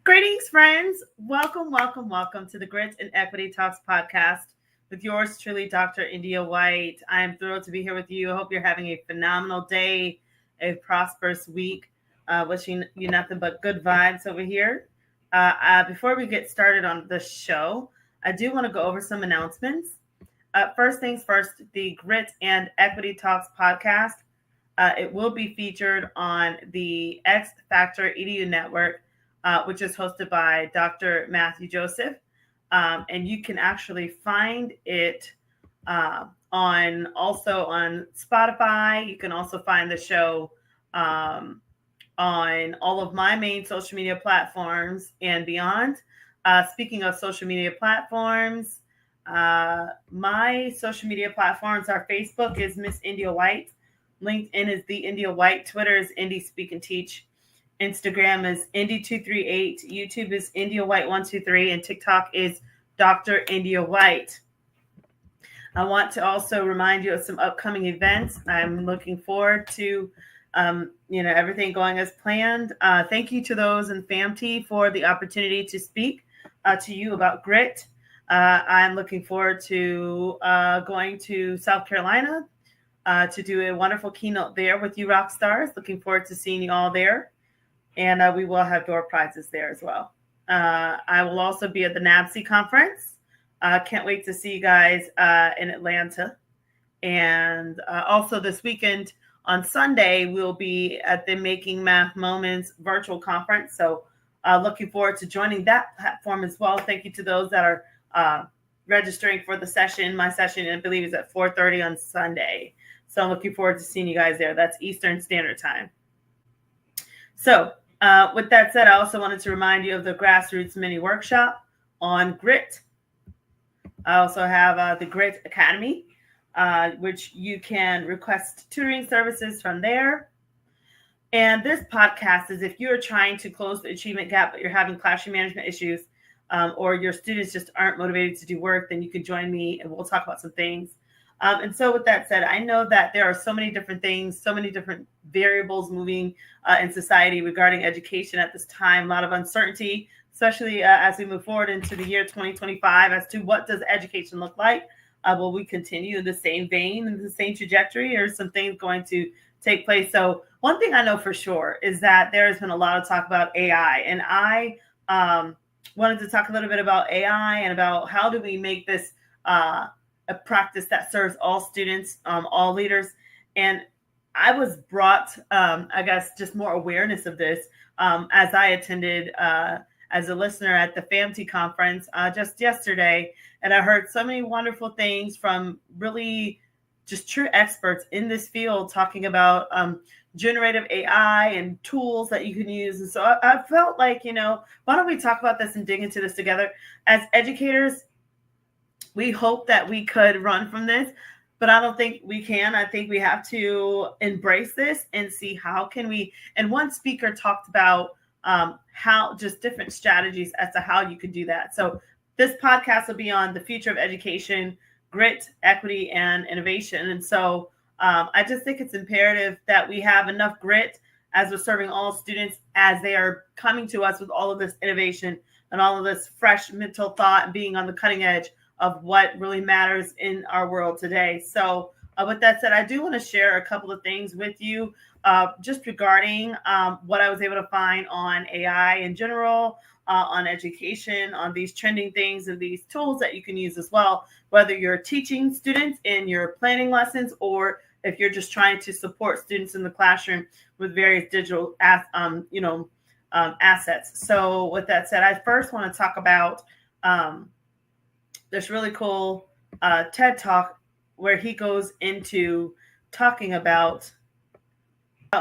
Greetings, friends. Welcome to the Grit and Equity Talks podcast with yours truly, Dr. India White. I am thrilled to be here with you. I hope you're having a phenomenal day, a prosperous week. Wishing you nothing but good vibes over here. Before we get started on the show, I do want to go over some announcements. First things first, the Grit and Equity Talks podcast. It will be featured on the X Factor EDU network, which is hosted by Dr. Matthew Joseph. And you can actually find it on Spotify. You can also find the show on all of my main social media platforms and beyond. Speaking of social media platforms, my social media platforms are Facebook is Miss India White. LinkedIn is The India White. Twitter is Indy Speak and Teach. Instagram is Indy238. YouTube is India White123. And TikTok is Dr. India White. I want to also remind you of some upcoming events. I'm looking forward to everything going as planned. Thank you to those in FAMT for the opportunity to speak to you about grit. I'm looking forward to going to South Carolina to do a wonderful keynote there with you rock stars. Looking forward to seeing you all there. And we will have door prizes there as well. I will also be at the NABC conference. Can't wait to see you guys in Atlanta. And also this weekend on Sunday, we'll be at the Making Math Moments virtual conference. So looking forward to joining that platform as well. Thank you to those that are registering for the session. My session, I believe, is at 4:30 on Sunday. So I'm looking forward to seeing you guys there. That's Eastern Standard Time. So with that said, I also wanted to remind you of the Grassroots Mini Workshop on Grit. I also have the Grit Academy, which you can request tutoring services from there. And this podcast is if you're trying to close the achievement gap, but you're having classroom management issues, or your students just aren't motivated to do work, then you can join me and we'll talk about some things. And so with that said, I know that there are so many different things, so many different variables moving in society regarding education at this time, a lot of uncertainty, especially as we move forward into the year 2025 as to what does education look like. Will we continue in the same vein, in the same trajectory, or some things going to take place? So one thing I know for sure is that there has been a lot of talk about AI, and I wanted to talk a little bit about AI and about how do we make this a practice that serves all students, all leaders. And I was brought, I guess, just more awareness of this as I attended as a listener at the FAMT conference just yesterday. And I heard so many wonderful things from really just true experts in this field talking about generative AI and tools that you can use. And so I felt like, why don't we talk about this and dig into this together? As educators, we hope that we could run from this, but I don't think we can. I think we have to embrace this and see how can we. And one speaker talked about how just different strategies as to how you can do that. So this podcast will be on the future of education, grit, equity, and innovation. And so I just think it's imperative that we have enough grit as we're serving all students as they are coming to us with all of this innovation and all of this fresh mental thought and being on the cutting edge of what really matters in our world today. So with that said, I do want to share a couple of things with you just regarding what I was able to find on AI in general, on education, on these trending things and these tools that you can use as well, whether you're teaching students in your planning lessons or if you're just trying to support students in the classroom with various digital assets. So with that said, I first want to talk about this really cool TED Talk where he goes into talking about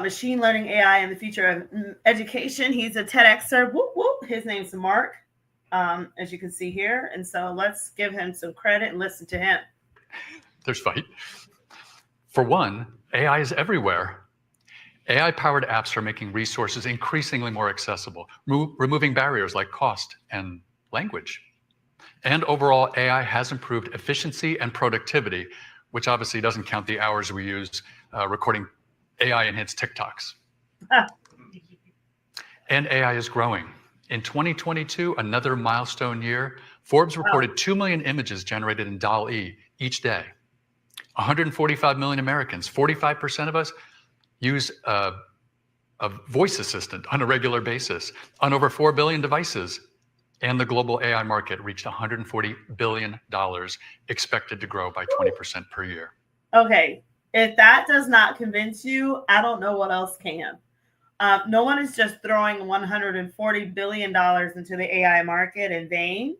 machine learning, AI, and the future of education. He's a TEDxer. Whoop, whoop. His name's Mark, as you can see here. And so let's give him some credit and listen to him. There's fight. For one, AI is everywhere. AI-powered apps are making resources increasingly more accessible, removing barriers like cost and language. And overall, AI has improved efficiency and productivity, which obviously doesn't count the hours we use recording AI-enhanced TikToks. And AI is growing. In 2022, another milestone year, Forbes reported 2 million images generated in DALL-E each day. 145 million Americans, 45% of us, use a voice assistant on a regular basis on over 4 billion devices. And the global AI market reached $140 billion, expected to grow by 20% per year. Okay, if that does not convince you, I don't know what else can. No one is just throwing $140 billion into the AI market in vain.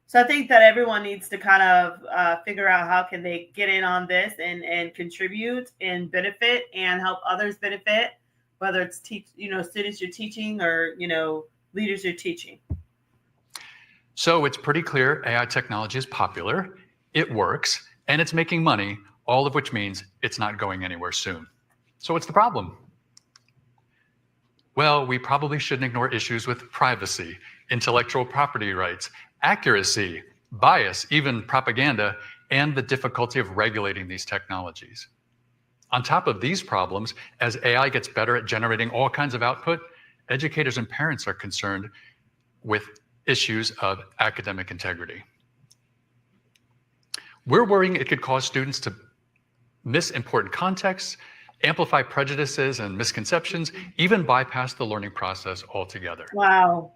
So I think that everyone needs to kind of figure out how can they get in on this and contribute and benefit and help others benefit, whether it's students you're teaching or leaders you're teaching. So it's pretty clear AI technology is popular, it works, and it's making money, all of which means it's not going anywhere soon. So what's the problem? Well, we probably shouldn't ignore issues with privacy, intellectual property rights, accuracy, bias, even propaganda, and the difficulty of regulating these technologies. On top of these problems, as AI gets better at generating all kinds of output, educators and parents are concerned with issues of academic integrity. We're worrying it could cause students to miss important contexts, amplify prejudices and misconceptions, even bypass the learning process altogether. Wow.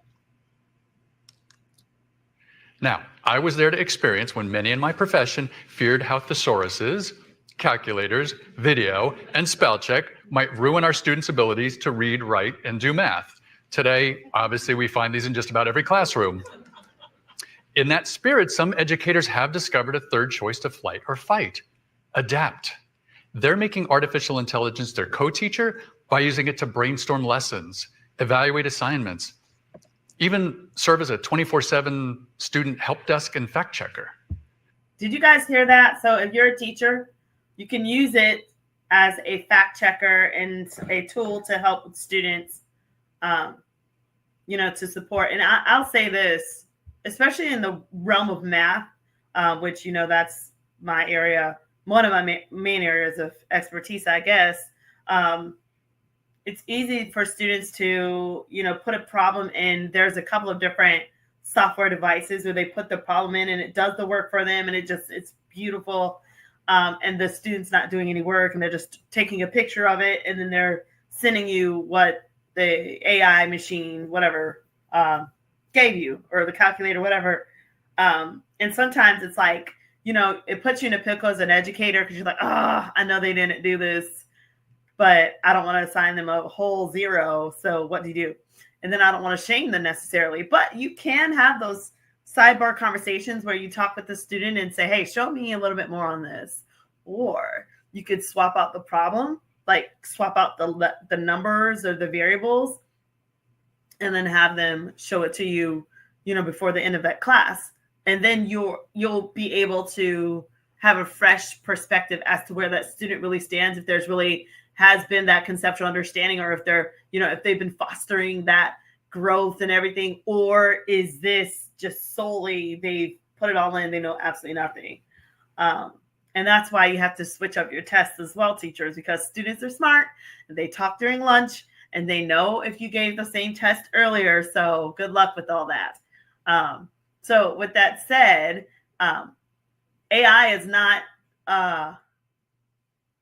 Now, I was there to experience when many in my profession feared how thesauruses, calculators, video, and spell check might ruin our students' abilities to read, write, and do math. Today, obviously, we find these in just about every classroom. In that spirit, some educators have discovered a third choice to flight or fight: adapt. They're making artificial intelligence their co-teacher by using it to brainstorm lessons, evaluate assignments, even serve as a 24/7 student help desk and fact checker. Did you guys hear that? So if you're a teacher, you can use it as a fact checker and a tool to help with students, to support. And I'll say this, especially in the realm of math, which, that's my area, one of my main areas of expertise, I guess. It's easy for students to, put a problem in. There's a couple of different software devices where they put the problem in and it does the work for them. And it's beautiful. And the student's not doing any work and they're just taking a picture of it. And then they're sending you what the AI machine, whatever, gave you, or the calculator, whatever. And sometimes it's like, it puts you in a pickle as an educator because you're like, I know they didn't do this, but I don't want to assign them a whole 0. So what do you do? And then I don't want to shame them necessarily, but you can have those sidebar conversations where you talk with the student and say, hey, show me a little bit more on this. Or you could swap out the problem, like swap out the numbers or the variables, and then have them show it to you, before the end of that class. And then you'll be able to have a fresh perspective as to where that student really stands, if there's really has been that conceptual understanding, or if they're, if they've been fostering that growth and everything, or is this just solely they've put it all in, they know absolutely nothing. And that's why you have to switch up your tests as well, teachers, because students are smart and they talk during lunch and they know if you gave the same test earlier. So good luck with all that. So with that said, AI is not,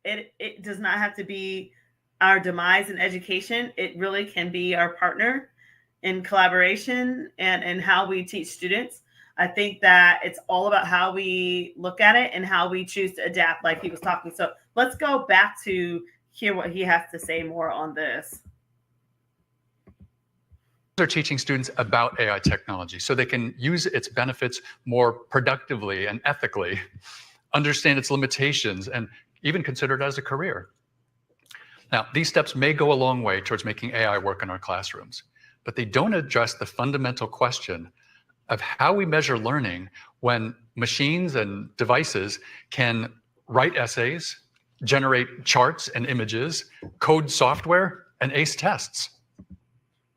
it does not have to be our demise in education. It really can be our partner in collaboration and how we teach students. I think that it's all about how we look at it and how we choose to adapt, like he was talking. So let's go back to hear what he has to say more on this. Are teaching students about AI technology so they can use its benefits more productively and ethically, understand its limitations, and even consider it as a career. Now, these steps may go a long way towards making AI work in our classrooms, but they don't address the fundamental question of how we measure learning when machines and devices can write essays, generate charts and images, code software, and ace tests.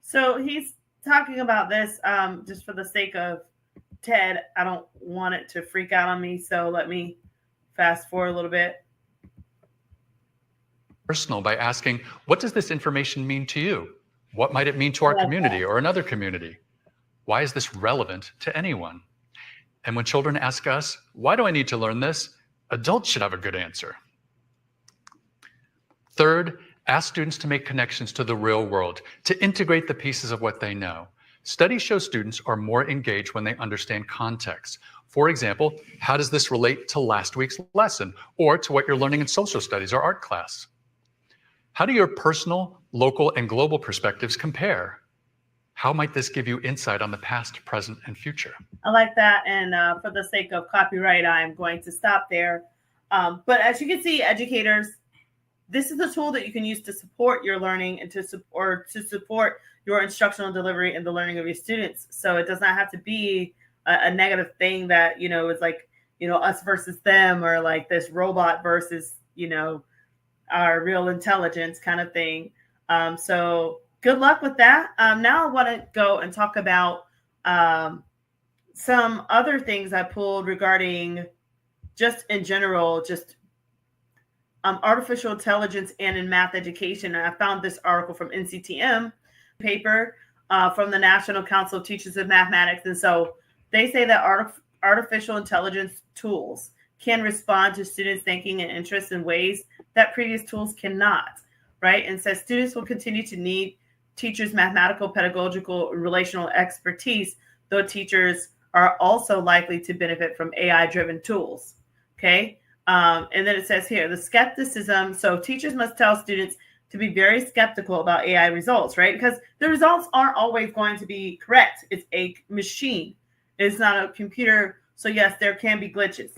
So he's talking about this just for the sake of Ted. I don't want it to freak out on me, so let me fast forward a little bit. Personal by asking, what does this information mean to you? What might it mean to our community or another community? Why is this relevant to anyone? And when children ask us, why do I need to learn this? Adults should have a good answer. Third, ask students to make connections to the real world, to integrate the pieces of what they know. Studies show students are more engaged when they understand context. For example, how does this relate to last week's lesson or to what you're learning in social studies or art class? How do your personal, local, and global perspectives compare? How might this give you insight on the past, present, and future? I like that. And for the sake of copyright, I'm going to stop there. But as you can see, educators, this is a tool that you can use to support your learning and to support your instructional delivery and the learning of your students. So it does not have to be a negative thing that, is like, us versus them, or like this robot versus, our real intelligence kind of thing. So good luck with that. Now I want to go and talk about some other things I pulled regarding just in general, just artificial intelligence and in math education. And I found this article from NCTM paper from the National Council of Teachers of Mathematics. And so they say that artificial intelligence tools can respond to students' thinking and interests in ways that previous tools cannot, right? And says students will continue to need teachers' mathematical, pedagogical, and relational expertise, though teachers are also likely to benefit from AI-driven tools, okay? And then it says here, the skepticism. So teachers must tell students to be very skeptical about AI results, right? Because the results aren't always going to be correct. It's a machine. It's not a computer. So yes, there can be glitches.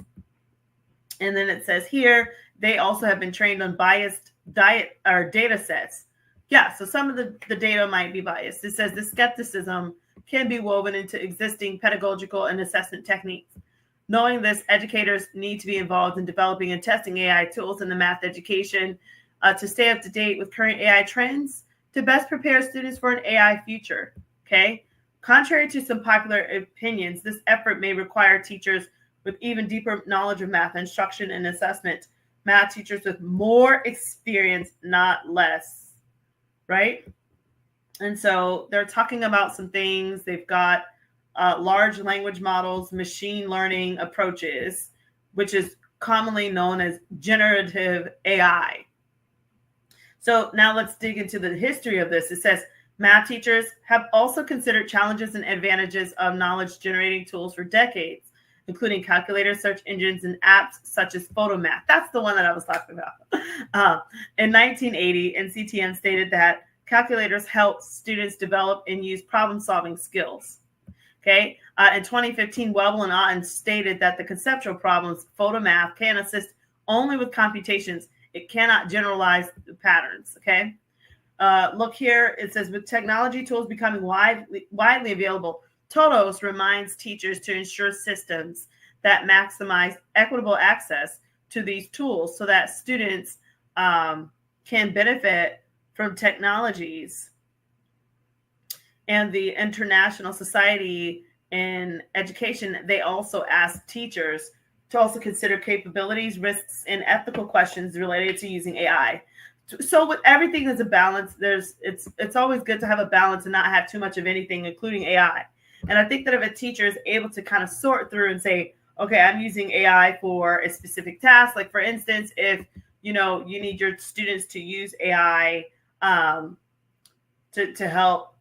And then it says here, they also have been trained on biased data sets. Yeah, so some of the data might be biased. It says the skepticism can be woven into existing pedagogical and assessment techniques. Knowing this, educators need to be involved in developing and testing AI tools in the math education to stay up to date with current AI trends, to best prepare students for an AI future, okay? Contrary to some popular opinions, this effort may require teachers with even deeper knowledge of math instruction and assessment, math teachers with more experience, not less, right? And so they're talking about some things. They've got large language models, machine learning approaches, which is commonly known as generative AI. So now let's dig into the history of this. It says math teachers have also considered challenges and advantages of knowledge generating tools for decades, including calculators, search engines, and apps such as PhotoMath. That's the one that I was talking about. In 1980, NCTM stated that calculators help students develop and use problem-solving skills. Okay. In 2015, Webble and Otten stated that the conceptual problems, PhotoMath, can assist only with computations. It cannot generalize the patterns. Okay. Look here. It says, with technology tools becoming widely available, TOTOS reminds teachers to ensure systems that maximize equitable access to these tools so that students can benefit from technologies. And the International Society in Education, they also ask teachers to also consider capabilities, risks, and ethical questions related to using AI. So with everything, there's a balance. It's always good to have a balance and not have too much of anything, including AI. And I think that if a teacher is able to kind of sort through and say, okay, I'm using AI for a specific task. Like for instance, if you need your students to use AI to help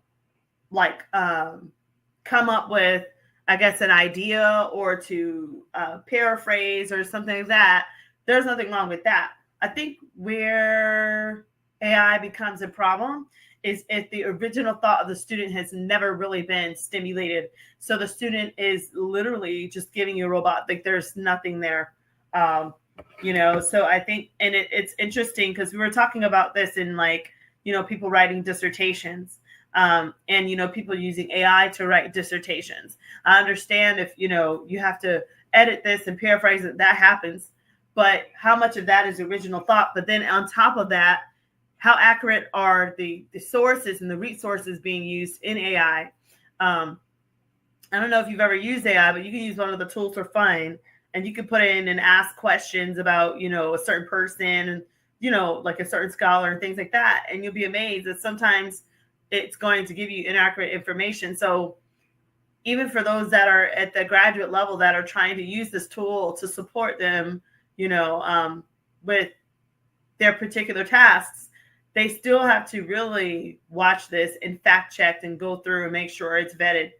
come up with, I guess, an idea or to paraphrase or something like that, there's nothing wrong with that. I think where AI becomes a problem is if the original thought of the student has never really been stimulated. So the student is literally just giving you a robot, like there's nothing there. So I think, and it's interesting because we were talking about this in people writing dissertations. And people using AI to write dissertations. I understand if you have to edit this and paraphrase it, that happens, but how much of that is original thought? But then on top of that, how accurate are the sources and the resources being used in AI? I don't know if you've ever used AI, but you can use one of the tools for fun, and you can put in and ask questions about a certain person and like a certain scholar and things like that, and you'll be amazed that sometimes it's going to give you inaccurate information. So even for those that are at the graduate level that are trying to use this tool to support them, with their particular tasks, they still have to really watch this and fact check and go through and make sure it's vetted.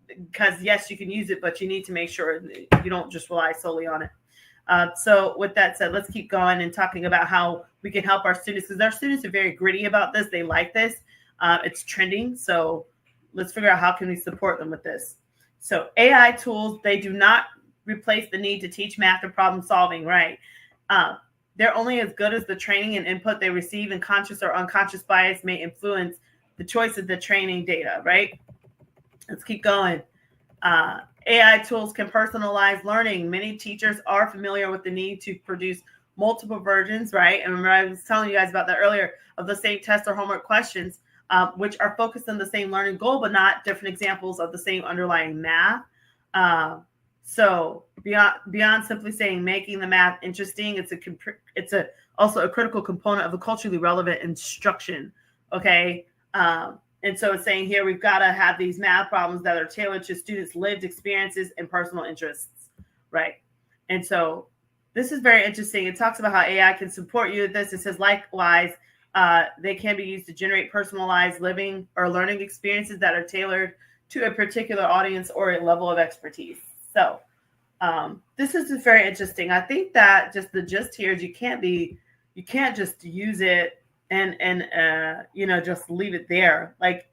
Because yes, you can use it, but you need to make sure you don't just rely solely on it. So with that said, let's keep going and talking about how we can help our students, because our students are very gritty about this. They like this. It's trending. So let's figure out how can we support them with this. So AI tools, they do not replace the need to teach math and problem solving, right? They're only as good as the training and input they receive, and conscious or unconscious bias may influence the choice of the training data, right? Let's keep going. AI tools can personalize learning. Many teachers are familiar with the need to produce multiple versions, right? And remember, I was telling you guys about that earlier, of the same test or homework questions, which are focused on the same learning goal, but not different examples of the same underlying math. So beyond simply saying making the math interesting, it's also a critical component of a culturally relevant instruction. Okay. And so it's saying here, we've got to have these math problems that are tailored to students' lived experiences and personal interests, right? And so this is very interesting. It talks about how AI can support you with this. It says, likewise, they can be used to generate personalized living or learning experiences that are tailored to a particular audience or a level of expertise. So this is just very interesting. I think that just the gist here is you can't just use it and just leave it there. Like,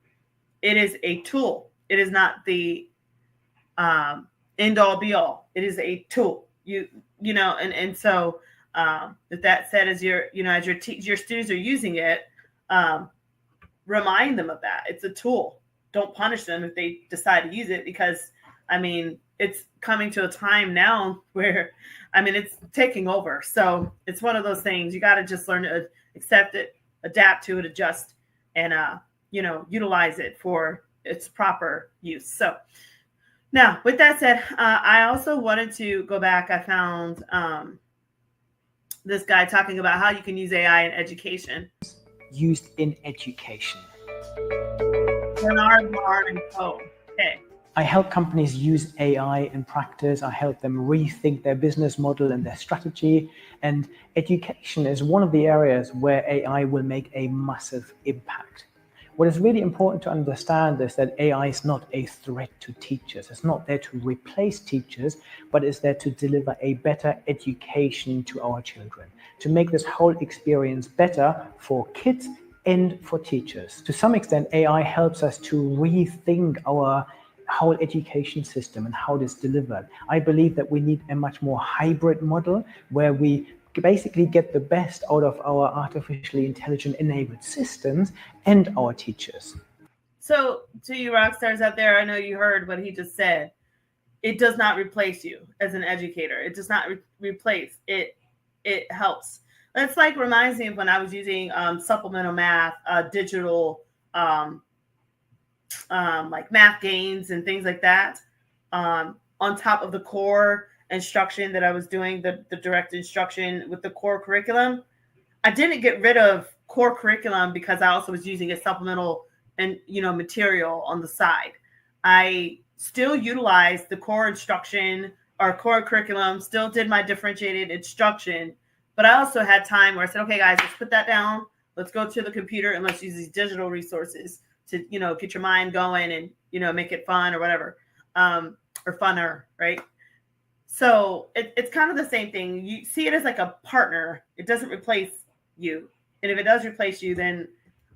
it is a tool. It is not the end all be all. It is a tool. So with that said, as your students are using it, remind them of that. It's a tool. Don't punish them if they decide to use it, because it's coming to a time now where it's taking over. So it's one of those things. You got to just learn to accept it, adapt to it, adjust, and utilize it for its proper use. So now, with that said, I also wanted to go back. I found this guy talking about how you can use AI in education. Used in education. Bernard Martin Poe. Okay. I help companies use AI in practice. I help them rethink their business model and their strategy. And education is one of the areas where AI will make a massive impact. What is really important to understand is that AI is not a threat to teachers. It's not there to replace teachers, but it's there to deliver a better education to our children, to make this whole experience better for kids and for teachers. To some extent, AI helps us to rethink our whole education system and how it is delivered. I believe that we need a much more hybrid model where we basically get the best out of our artificially intelligent enabled systems and our teachers. So to you rock stars out there, I know you heard what he just said. It does not replace you as an educator. It does not replace it. It helps. It's like reminds me of when I was using supplemental math, digital, like math games and things like that, on top of the core instruction that I was doing, the direct instruction with the core curriculum. I didn't get rid of core curriculum because I also was using a supplemental and material on the side. I still utilized the core instruction or core curriculum, still did my differentiated instruction, but I also had time where I said, okay, guys, let's put that down. Let's go to the computer and let's use these digital resources to, get your mind going and, make it fun or whatever, or funner, right? So it's kind of the same thing. You see it as like a partner. It doesn't replace you. And if it does replace you, then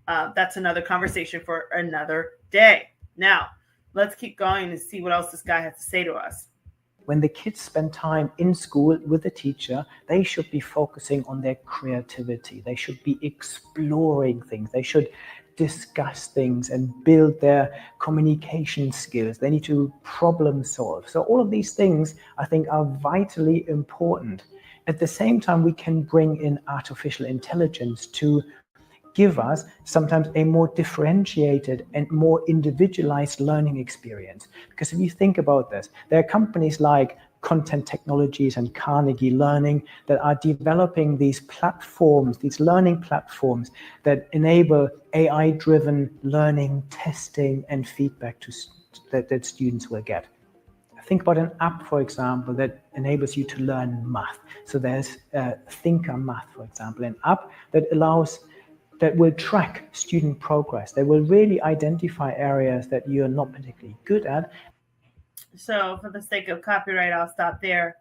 that's another conversation for another day. Now, let's keep going and see what else this guy has to say to us. When the kids spend time in school with the teacher, they should be focusing on their creativity. They should be exploring things. They should discuss things and build their communication skills. They need to problem solve. So all of these things, I think, are vitally important. At the same time, we can bring in artificial intelligence to give us sometimes a more differentiated and more individualized learning experience. Because if you think about this, there are companies like Content Technologies and Carnegie Learning that are developing these platforms, these learning platforms that enable AI-driven learning, testing, and feedback that students will get. Think about an app, for example, that enables you to learn math. So there's Thinker Math, for example, an app that will track student progress. They will really identify areas that you're not particularly good at. So for the sake of copyright, I'll stop there.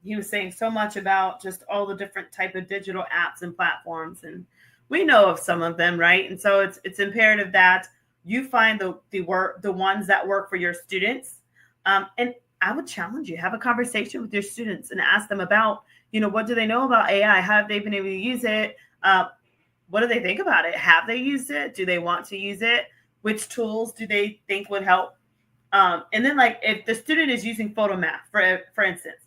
He was saying so much about just all the different type of digital apps and platforms, and we know of some of them, right? And so it's imperative that you find the ones that work for your students. And I would challenge you, have a conversation with your students and ask them about, what do they know about AI? How have they been able to use it? What do they think about it? Have they used it? Do they want to use it? Which tools do they think would help? And then, like, if the student is using PhotoMath, for instance,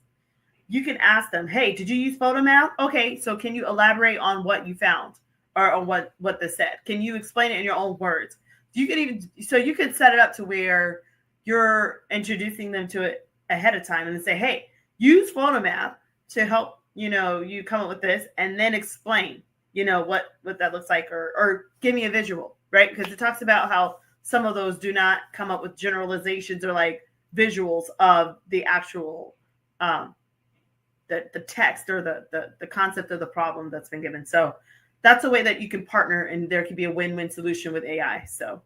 you can ask them, hey, did you use PhotoMath? Okay, so can you elaborate on what you found or on what this said? Can you explain it in your own words? You could set it up to where you're introducing them to it ahead of time and then say, hey, use PhotoMath to help, you come up with this, and then explain, what that looks like, or give me a visual, right? Because it talks about how some of those do not come up with generalizations or like visuals of the actual the text or the concept of the problem that's been given. So that's a way that you can partner, and there can be a win-win solution with AI. So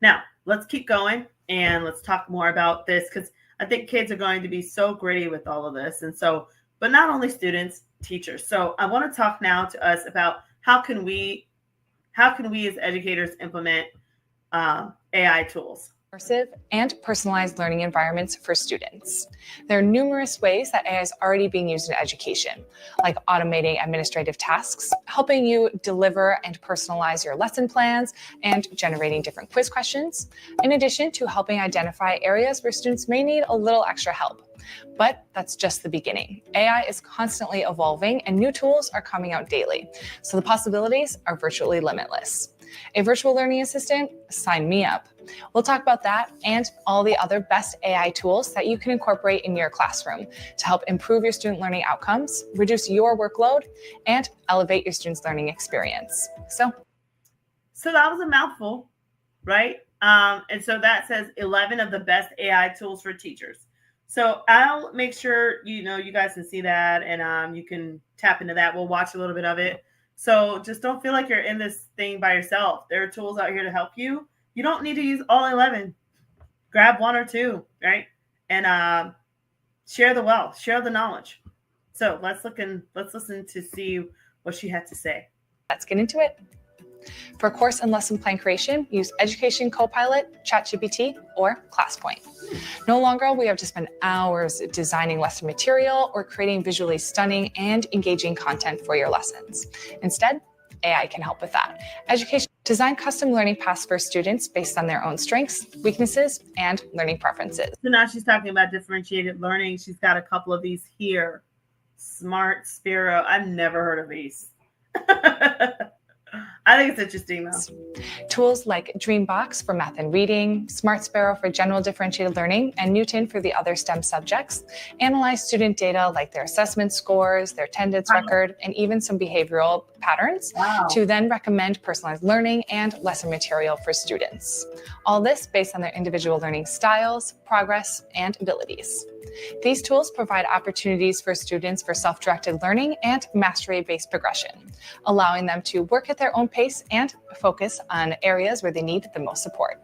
now let's keep going and let's talk more about this, because I think kids are going to be so gritty with all of this. And so, but not only students, teachers. So I want to talk now to us about how can we as educators implement AI tools. Immersive and personalized learning environments for students. There are numerous ways that AI is already being used in education, like automating administrative tasks, helping you deliver and personalize your lesson plans, and generating different quiz questions, in addition to helping identify areas where students may need a little extra help. But that's just the beginning. AI is constantly evolving and new tools are coming out daily, so the possibilities are virtually limitless. A virtual learning assistant? Sign me up. We'll talk about that and all the other best AI tools that you can incorporate in your classroom to help improve your student learning outcomes, reduce your workload, and elevate your students' learning experience. So that was a mouthful, right? And so that says 11 of the best AI tools for teachers. So I'll make sure, you guys can see that, and you can tap into that. We'll watch a little bit of it. So just don't feel like you're in this thing by yourself. There are tools out here to help you. You don't need to use all 11. Grab one or two, right? And share the wealth, share the knowledge. So let's listen to see what she had to say. Let's get into it. For course and lesson plan creation, use Education Copilot, ChatGPT, or ClassPoint. No longer will you have to spend hours designing lesson material or creating visually stunning and engaging content for your lessons. Instead, AI can help with that. Education design custom learning paths for students based on their own strengths, weaknesses, and learning preferences. So now she's talking about differentiated learning. She's got a couple of these here. Smart Sparrow. I've never heard of these. I think it's interesting though. Tools like Dreambox for math and reading, Smart Sparrow for general differentiated learning, and Newton for the other STEM subjects analyze student data like their assessment scores, their attendance record, and even some behavioral patterns to then recommend personalized learning and lesson material for students. All this based on their individual learning styles, progress, and abilities. These tools provide opportunities for students for self-directed learning and mastery-based progression, allowing them to work at their own pace and focus on areas where they need the most support.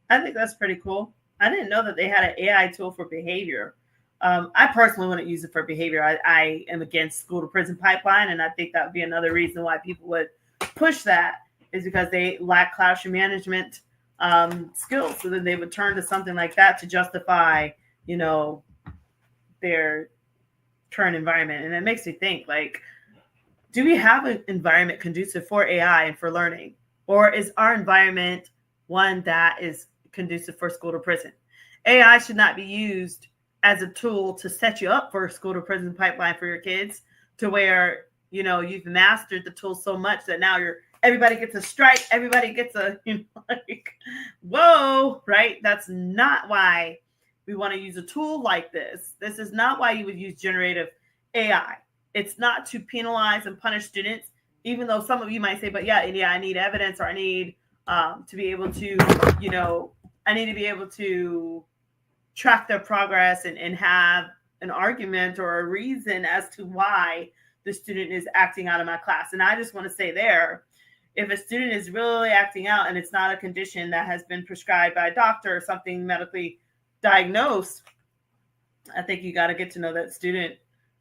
I think that's pretty cool. I didn't know that they had an AI tool for behavior. I personally wouldn't use it for behavior. I am against school to prison pipeline, and I think that would be another reason why people would push that, is because they lack classroom management skills. So then they would turn to something like that to justify, their current environment. And it makes me think, like, do we have an environment conducive for AI and for learning? Or is our environment one that is conducive for school to prison? AI should not be used as a tool to set you up for a school to prison pipeline for your kids, to where, you've mastered the tool so much that now everybody gets a strike, everybody gets a, whoa, right? That's not why we want to use a tool like this. This is not why you would use generative AI. It's not to penalize and punish students, even though some of you might say, but yeah, I need evidence, or I need to be able to, I need to be able to track their progress and have an argument or a reason as to why the student is acting out of my class. And I just want to say there, if a student is really acting out and it's not a condition that has been prescribed by a doctor or something medically diagnosed, I think you got to get to know that student.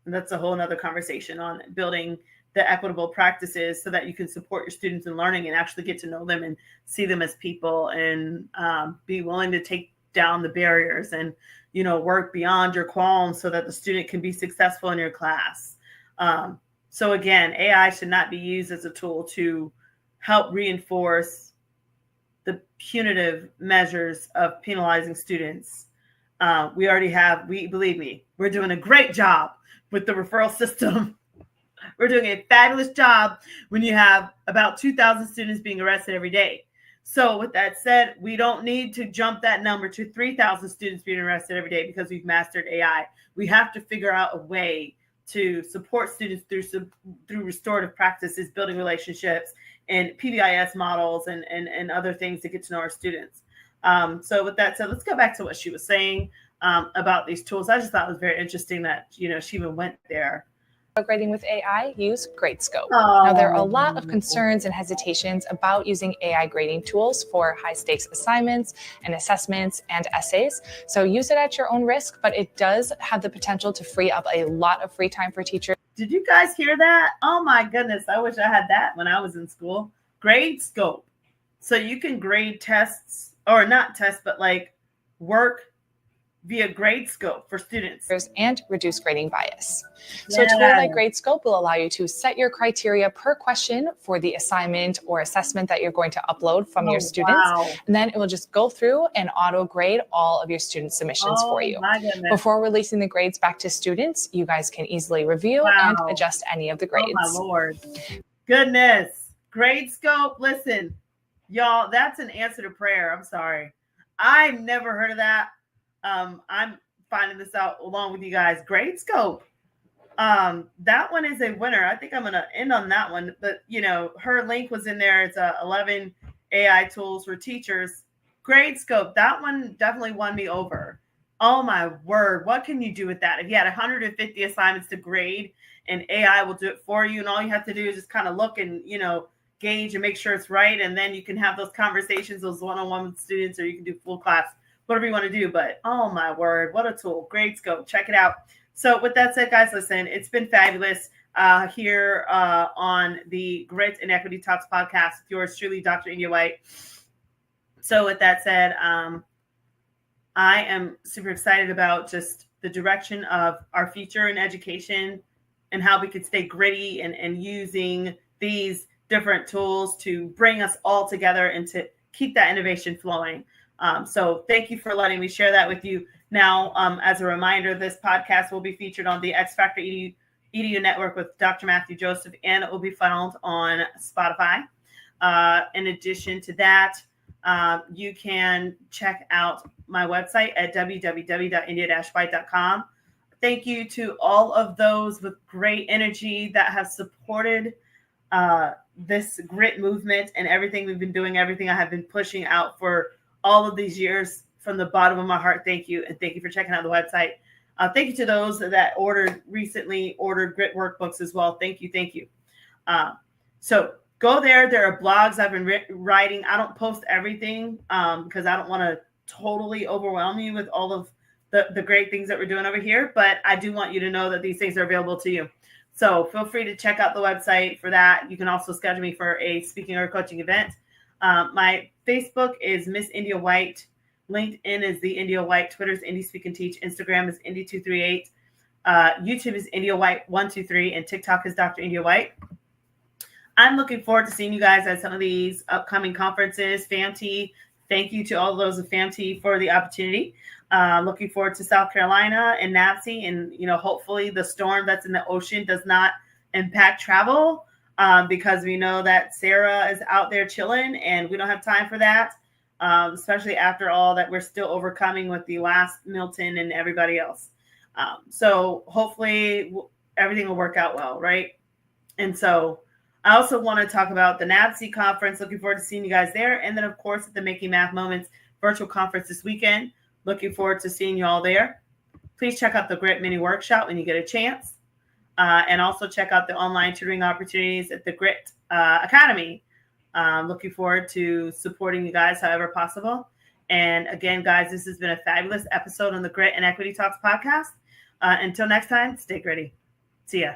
And that's a whole nother conversation on building the equitable practices so that you can support your students in learning and actually get to know them and see them as people, and be willing to take down the barriers and, work beyond your qualms so that the student can be successful in your class. So again, AI should not be used as a tool to help reinforce the punitive measures of penalizing students. Believe me, we're doing a great job with the referral system. We're doing a fabulous job when you have about 2,000 students being arrested every day. So with that said, we don't need to jump that number to 3,000 students being arrested every day because we've mastered AI. We have to figure out a way to support students through restorative practices, building relationships, and PBIS models and other things to get to know our students. So with that said, let's go back to what she was saying about these tools. I just thought it was very interesting that, she even went there. Grading with AI, use GR.I.T. Now, there are a lot of concerns and hesitations about using AI grading tools for high stakes assignments and assessments and essays. So use it at your own risk, but it does have the potential to free up a lot of free time for teachers. Did you guys hear that? Oh my goodness. I wish I had that when I was in school. Gradescope. So you can grade tests, or not tests, but like work via Gradescope for students. And reduce grading bias. So a tool like Gradescope will allow you to set your criteria per question for the assignment or assessment that you're going to upload from your students. Wow. And then it will just go through and auto grade all of your student submissions for you. My goodness. Before releasing the grades back to students, you guys can easily review and adjust any of the grades. Oh my Lord. Goodness. Gradescope. Listen, y'all, that's an answer to prayer. I'm sorry. I've never heard of that. I'm finding this out along with you guys. Gradescope. That one is a winner. I think I'm going to end on that one. But, her link was in there. It's 11 AI tools for teachers. Gradescope. That one definitely won me over. Oh, my word. What can you do with that? If you had 150 assignments to grade and AI will do it for you, and all you have to do is just kind of look and, gauge and make sure it's right. And then you can have those conversations, those one-on-one with students, or you can do full class, whatever you want to do. But oh my word, what a tool. Gradescope. Check it out. So with that said, guys, listen, it's been fabulous here on the Grit and Equity Talks podcast with yours truly, Dr. India White. So with that said, I am super excited about just the direction of our future in education and how we could stay gritty and using these different tools to bring us all together and to keep that innovation flowing. So thank you for letting me share that with you. Now, as a reminder, this podcast will be featured on the X Factor EDU network with Dr. Matthew Joseph, and it will be found on Spotify. In addition to that, you can check out my website at www.india-white.com. Thank you to all of those with great energy that have supported this grit movement and everything we've been doing, everything I have been pushing out for all of these years. From the bottom of my heart, thank you. And thank you for checking out the website. Thank you to those that recently ordered grit workbooks as well. Thank you. Thank you. So go there. There are blogs I've been writing. I don't post everything because I don't want to totally overwhelm you with all of the great things that we're doing over here. But I do want you to know that these things are available to you. So feel free to check out the website for that. You can also schedule me for a speaking or coaching event. My Facebook is Miss India White. LinkedIn is the India White. Twitter is Indie Speak and Teach. Instagram is Indie238. YouTube is India White 123, and TikTok is Dr. India White. I'm looking forward to seeing you guys at some of these upcoming conferences. FAMT, thank you to all those of FAMT for the opportunity. Looking forward to South Carolina and NAPSI, and hopefully the storm that's in the ocean does not impact travel, because we know that Sarah is out there chilling and we don't have time for that. especially after all that we're still overcoming with the last Milton and everybody else. So hopefully everything will work out well, right? And so I also want to talk about the NABC conference. Looking forward to seeing you guys there. And then, of course, at the Making Math Moments virtual conference this weekend. Looking forward to seeing you all there. Please check out the Grit Mini Workshop when you get a chance. And also check out the online tutoring opportunities at the Grit Academy. Looking forward to supporting you guys however possible. And again, guys, this has been a fabulous episode on the Grit and Equity Talks podcast. Until next time, stay gritty. See ya.